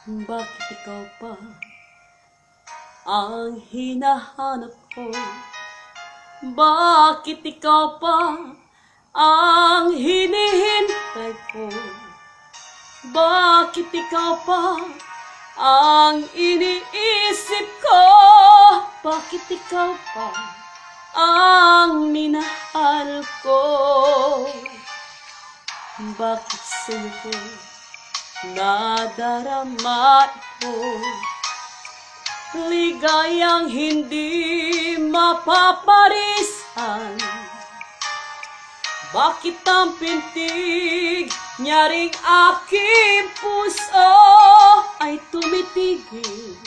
Bakit ikaw pa ang hinahanap ko? Bakit ikaw pa ang hinihintay ko? Bakit ikaw pa ang iniisip ko? Bakit ikaw pa ang minahal ko? Bakit sa'yo ko nadarama ito? Ligayang hindi mapaparisan. Bakit ang pintig niya ring aking puso ay tumitigil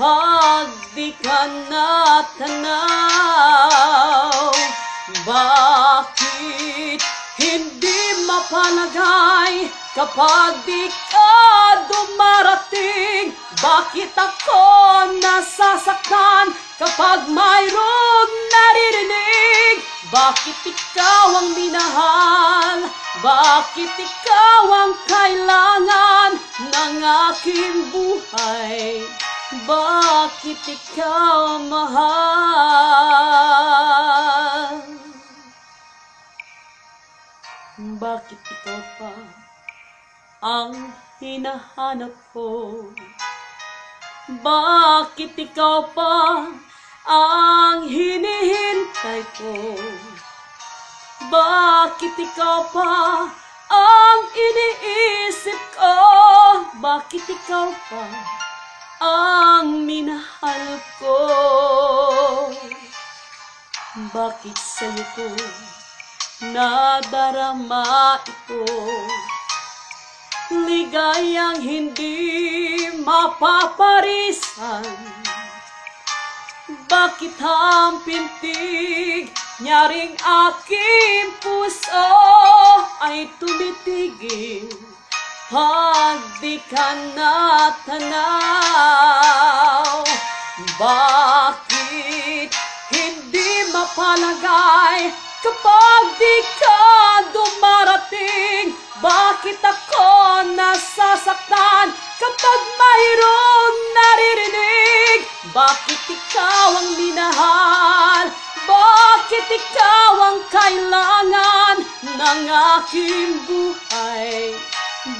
pag di ka natanaw? Bakit hindi mapalagay kapag di ka dumarating? Bakit ako nasasaktan kapag mayroong naririnig? Bakit ikaw ang minahal? Bakit ikaw ang kailangan ng aking buhay? Bakit ikaw mahal? Bakit ikaw pa ang hinahanap ko? Bakit ikaw pa ang hinihintay ko? Bakit ikaw pa ang iniisip ko? Bakit ikaw pa ang minahal ko? Bakit sa'yo ko nadarama ito? Ligayang hindi mapaparisan. Bakit ang pintig niya ring aking puso ay tumitigil pag di ka natanaw? Bakit hindi mapalagay kapag di ka dumarating? Bakit ako nasasaktan kapag mayroong naririnig? Bakit ikaw ang minahal? Bakit ikaw ang kailangan ng aking buhay?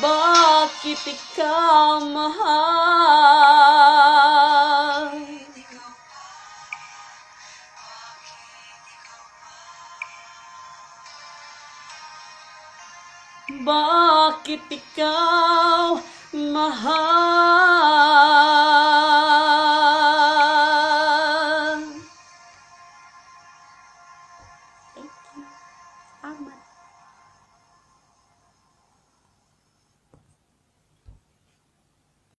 Bakit ikaw mahal? Bakit ikaw mahal?